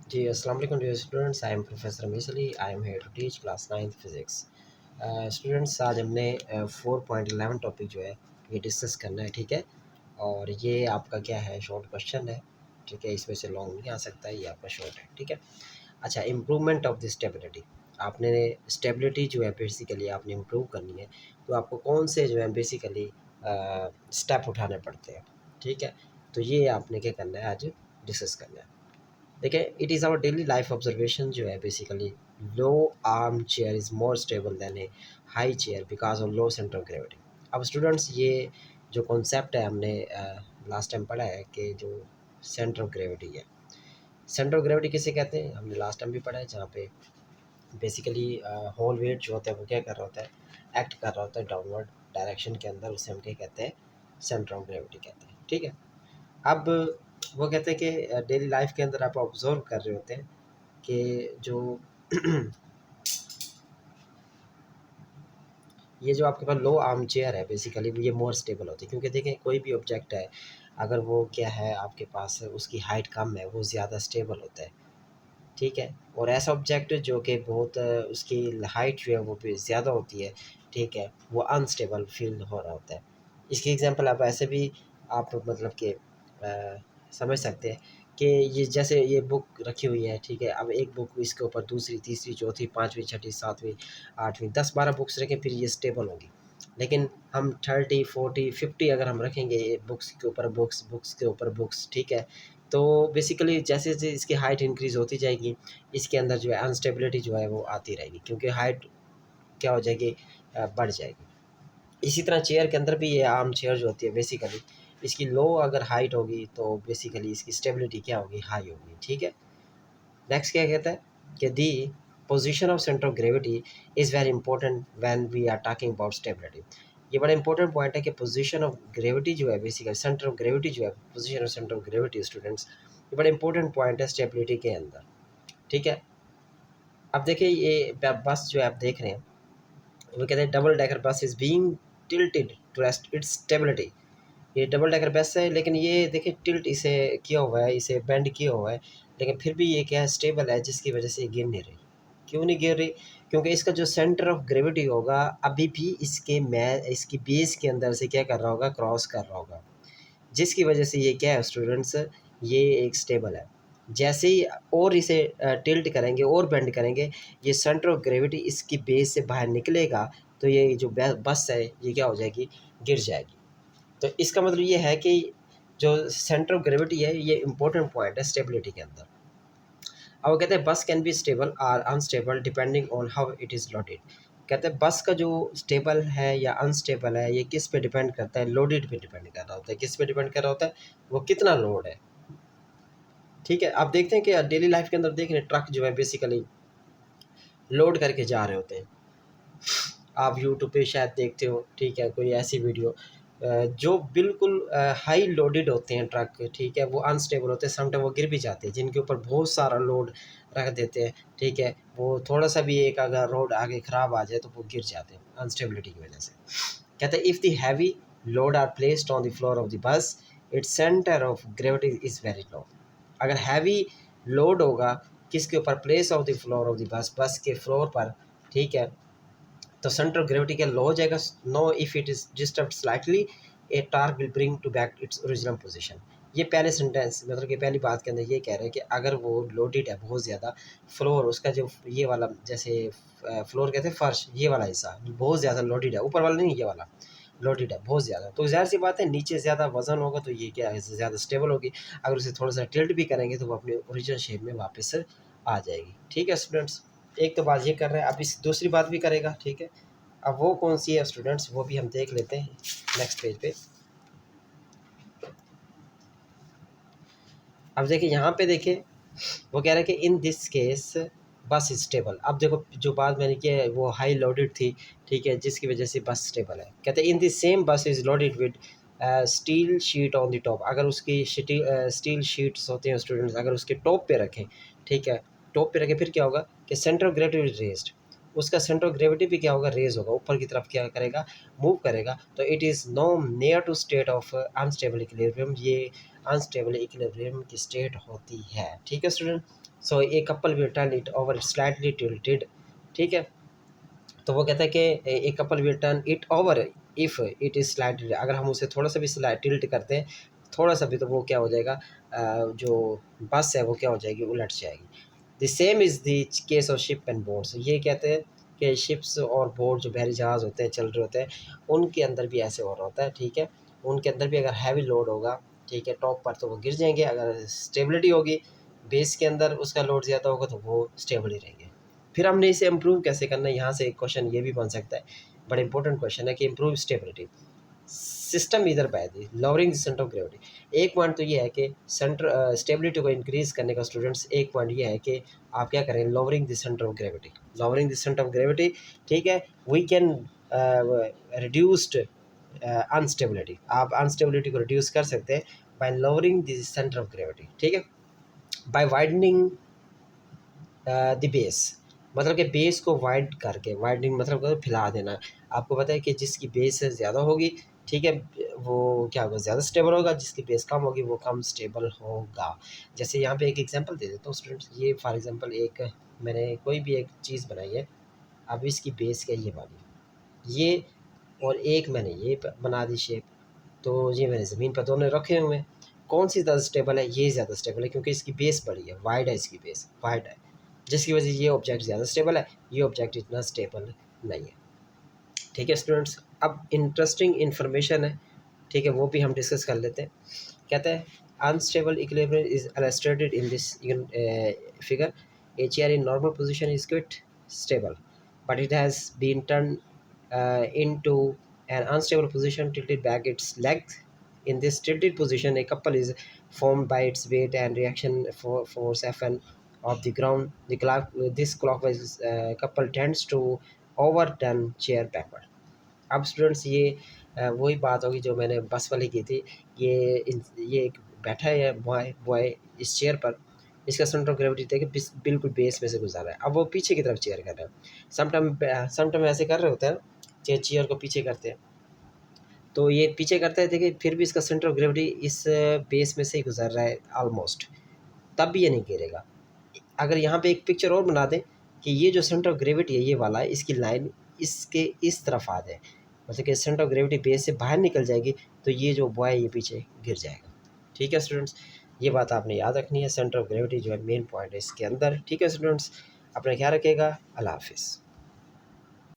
जी, अस्सलाम वालेकुम dear students. I am professor Misli. I am here to teach class 9th physics. Students, आज हमने 4.11 topic जो है ये डिस्कस करना है, ठीक है। और ये आपका क्या है, शॉर्ट क्वेश्चन है, ठीक है। इसमें से लॉन्ग नहीं आ सकता है, ये आपका शॉर्ट है, ठीक है। अच्छा, इम्प्रूवमेंट ऑफ द स्टेबिलिटी। आपने स्टेबिलिटी जो है बेसिकली आपने इम्प्रूव करनी है, तो आपको कौन से जो है बेसिकली स्टेप उठाने पड़ते हैं, ठीक है। तो ये आपने क्या करना है, आज डिस्कस करना है। देखिए, it is our daily life observation जो है basically low arm chair is more stable than a high chair because of low centre of gravity. अब स्टूडेंट्स, ये जो कॉन्सेप्ट है हमने लास्ट टाइम पढ़ा है कि जो सेंटर ऑफ ग्रेविटी है, सेंटर ऑफ ग्रेविटी किसे कहते हैं, हमने लास्ट टाइम भी पढ़ा है, जहाँ पे बेसिकली होल वेट जो होता है वो क्या कर रहा होता है, एक्ट कर रहा होता है डाउनवर्ड डायरेक्शन के अंदर, उसे हम क्या कहते हैं, सेंटर ऑफ ग्रेविटी कहते हैं, ठीक है। अब वो कहते हैं कि डेली लाइफ के अंदर आप ऑब्जर्व कर रहे होते हैं कि जो ये जो आपके पास लो आर्म चेयर है बेसिकली ये मोर स्टेबल होती है, क्योंकि देखें कोई भी ऑब्जेक्ट है, अगर वो क्या है आपके पास उसकी हाइट कम है वो ज़्यादा स्टेबल होता है, ठीक है। और ऐसा ऑब्जेक्ट जो कि बहुत उसकी हाइट जो है वो भी ज़्यादा होती है, ठीक है, वो अनस्टेबल फील हो रहा होता है। इसकी एग्जांपल आप ऐसे भी आप मतलब कि समझ सकते हैं कि ये जैसे ये बुक रखी हुई है, ठीक है। अब एक बुक इसके ऊपर दूसरी तीसरी चौथी पाँचवीं छठी सातवीं आठवीं 10-12 बुक्स रखें, फिर ये स्टेबल होगी। लेकिन हम 30 40 50 अगर हम रखेंगे बुक्स के ऊपर बुक्स, बुक्स के ऊपर बुक्स, ठीक है, तो बेसिकली जैसे-जैसे इसकी हाइट इंक्रीज़ होती जाएगी, इसके अंदर जो है अनस्टेबिलिटी जो है वो आती रहेगी, क्योंकि हाइट क्या हो जाएगी, बढ़ जाएगी। इसी तरह चेयर के अंदर भी ये आर्म चेयर जो होती है बेसिकली इसकी लो अगर हाइट होगी तो बेसिकली इसकी स्टेबिलिटी क्या होगी, हाई होगी, ठीक है। नेक्स्ट क्या कहता है कि the position of centre of gravity is very important when we are talking about stability. ये बड़ा इंपॉर्टेंट पॉइंट है कि पोजीशन ऑफ ग्रेविटी जो है बेसिकली सेंटर ऑफ ग्रेविटी जो है, position of centre of gravity students, ये बड़ा इंपॉर्टेंट पॉइंट है स्टेबिलिटी के अंदर, ठीक है। अब देखिए ये बस जो है आप देख रहे हैं, वो कहते हैं double decker bus is being tilted to rest its stability. ये डबल डेकर बस है, लेकिन ये देखिए टिल्ट इसे किया हुआ है, इसे बेंड किया हुआ है, लेकिन फिर भी ये क्या है, स्टेबल है, जिसकी वजह से ये गिर नहीं रही। क्यों नहीं गिर रही? क्योंकि इसका जो सेंटर ऑफ ग्रेविटी होगा अभी भी इसकी बेस के अंदर से क्या कर रहा होगा, क्रॉस कर रहा होगा, जिसकी वजह से ये क्या है स्टूडेंट्स, ये एक स्टेबल है। जैसे ही और इसे टिल्ट करेंगे और बेंड करेंगे, ये सेंटर ऑफ ग्रेविटी इसकी बेस से बाहर निकलेगा, तो ये जो बस है ये क्या हो जाएगी, गिर जाएगी। तो इसका मतलब ये है कि जो सेंटर ऑफ ग्रेविटी है ये इंपॉर्टेंट पॉइंट है स्टेबिलिटी के अंदर। अब वो कहते हैं बस कैन बी स्टेबल और unstable depending on how it is loaded. कहते हैं बस का जो स्टेबल है या अनस्टेबल है ये किस पे डिपेंड करता है, लोडेड पे डिपेंड कर रहा होता है। किस पे डिपेंड कर रहा होता है, वो कितना लोड है, ठीक है। आप देखते हैं कि डेली लाइफ के अंदर देख रहे हैं ट्रक जो है बेसिकली लोड करके जा रहे होते हैं। आप यूट्यूब पे शायद देखते हो, ठीक है, कोई ऐसी वीडियो जो बिल्कुल हाई लोडेड होते हैं ट्रक, ठीक है, वो अनस्टेबल होते हैं, समटाइम वो गिर भी जाते हैं, जिनके ऊपर बहुत सारा लोड रख देते हैं, ठीक है, वो थोड़ा सा भी एक अगर रोड आगे ख़राब आ जाए तो वो गिर जाते हैं अनस्टेबिलिटी की वजह से। कहते हैं if the heavy load are placed on the floor of the bus, its centre of gravity is very low. अगर हैवी लोड होगा किसके ऊपर, place of the floor of the bus, bus के फ्लोर पर, ठीक है, तो सेंटर ऑफ ग्रेविटी क्या लो हो जाएगा, no if it is disturb slightly a torque will bring to back its original position. ये पहले सेंटेंस मतलब कि पहली बात के अंदर ये कह रहे हैं कि अगर वो लोडेड है बहुत ज़्यादा, फ्लोर उसका जो ये वाला जैसे फ्लोर कहते हैं फर्श, ये वाला हिस्सा बहुत ज़्यादा लोडेड है, ऊपर वाला नहीं, ये वाला लोडेड है बहुत ज़्यादा, तो ज़ाहिर सी बात है नीचे ज़्यादा वजन होगा तो ये क्या है, ज़्यादा स्टेबल होगी। अगर उसे थोड़ा सा टिल्ट भी करेंगे तो वो अपने ओरिजिनल शेप में वापस आ जाएगी, ठीक है स्टूडेंट्स। एक तो बात ये कर रहे हैं, अब इस दूसरी बात भी करेगा, ठीक है। अब वो कौन सी है स्टूडेंट्स, वो भी हम देख लेते हैं नेक्स्ट पेज पे। अब देखिए यहाँ पे देखिए वो कह रहे हैं कि इन दिस केस बस स्टेबल। अब देखो जो बात मैंने की है वो हाई लोडेड थी, ठीक है, जिसकी वजह से बस स्टेबल है। कहते हैं इन दिस सेम बस is loaded with steel sheet on the top. अगर उसकी स्टील शीट्स होते हैं स्टूडेंट्स, अगर उसके टॉप पे रखें, ठीक है, टॉप पे रखें, फिर क्या होगा कि centre of gravity is raised, उसका सेंटर ऑफ ग्रेविटी भी क्या होगा, रेज होगा, ऊपर की तरफ क्या करेगा, मूव करेगा। तो it is no near to state of unstable equilibrium. ये अनस्टेबल इक्विलिब्रियम की स्टेट होती है। ठीक है student. So a couple will turn it over slightly tilted. ठीक है, तो वो कहता है कि a couple will turn it over if it is slightly, अगर हम उसे थोड़ा सा भी स्लाइड टिल्ट करते हैं थोड़ा सा भी, तो वो क्या हो जाएगा, जो बस है वो क्या हो जाएगी, उलट जाएगी। The same is the case of ship and boats. ये कहते हैं कि शिप्स और बोट जो बहरी जहाज़ होते हैं, चल रहे होते हैं, उनके अंदर भी ऐसे हो रहा होता है। ठीक है, उनके अंदर भी अगर हैवी लोड होगा, ठीक है, टॉप पर, तो वो गिर जाएंगे। अगर स्टेबिलिटी होगी बेस के अंदर, उसका लोड ज़्यादा होगा तो वो स्टेबल ही रहेंगे। फिर हमने इसे इम्प्रूव कैसे करना है, यहाँ से एक क्वेश्चन ये भी बन सकता है, बड़ा इंपॉर्टेंट क्वेश्चन है कि इम्प्रूव स्टेबिलिटी सिस्टम इधर by the lowering the centre of gravity. एक पॉइंट तो ये है कि सेंटर स्टेबिलिटी को इंक्रीज करने का स्टूडेंट्स, एक पॉइंट ये है कि आप क्या करें, lowering the centre of gravity, lowering the centre of gravity. ठीक है, वी कैन रिड्यूस्ड अनस्टेबिलिटी, आप अनस्टेबिलिटी को रिड्यूस कर सकते हैं by lowering the centre of gravity. ठीक है, बाय वाइडनिंग द बेस, मतलब कि बेस को वाइड करके, वाइडनिंग मतलब फैला देना। आपको पता है कि जिसकी बेस ज़्यादा होगी, ठीक है, वो क्या होगा, ज़्यादा स्टेबल होगा, जिसकी बेस कम होगी वो कम स्टेबल होगा। जैसे यहाँ पे एक एग्जांपल दे देता हूँ स्टूडेंट्स, ये फॉर एग्जांपल एक मैंने कोई भी एक चीज़ बनाई है, अब इसकी बेस क्या ये वाली, ये और एक मैंने ये बना दी शेप, तो ये मैंने ज़मीन पर दोनों रखे हुए हैं। कौन सी ज़्यादा स्टेबल है, ये ज़्यादा स्टेबल है क्योंकि इसकी बेस बड़ी है, वाइड है, इसकी बेस वाइड है, जिसकी वजह से ये ऑब्जेक्ट ज़्यादा स्टेबल है, ये ऑब्जेक्ट इतना स्टेबल नहीं है। ठीक है स्टूडेंट्स, अब इंटरेस्टिंग इन्फॉर्मेशन है, ठीक है, वो भी हम डिस्कस कर लेते हैं। कहते हैं unstable equilibrium is illustrated in this figure. A chair in normal position is quit stable, but it has been turned into an unstable position, tilted back its leg. In this tilted position, a couple is formed by its weight and reaction force Fn of the ground. This clockwise couple tends to overturn chair backward. अब students ये वही बात होगी जो मैंने बस वाली की थी। ये एक बैठा है बॉय बॉय इस चेयर पर, इसका सेंटर ऑफ ग्रेविटी देखिए बिल्कुल बेस में से गुजर रहा है। अब वो पीछे की तरफ चेयर कर रहा है, समटाइम ऐसे कर रहे होते हैं, चेयर को पीछे करते हैं, तो ये पीछे करता है देखिए, फिर भी इसका सेंटर ऑफ ग्रेविटी इस बेस में से ही गुजर रहा है ऑलमोस्ट, तब भी ये नहीं गिरेगा। अगर यहाँ पे एक पिक्चर और बना दें कि ये जो सेंटर ऑफ ग्रेविटी है ये वाला है, इसकी लाइन इसके इस तरफ आ जाए, मतलब कि सेंटर ऑफ ग्रेविटी बेस से बाहर निकल जाएगी, तो ये जो बॉय है ये पीछे गिर जाएगा। ठीक है स्टूडेंट्स, ये बात आपने याद रखनी है, सेंटर ऑफ ग्रेविटी जो है मेन पॉइंट है इसके अंदर। ठीक है स्टूडेंट्स, अपना ख्याल रखिएगा, अल्लाह हाफिज़।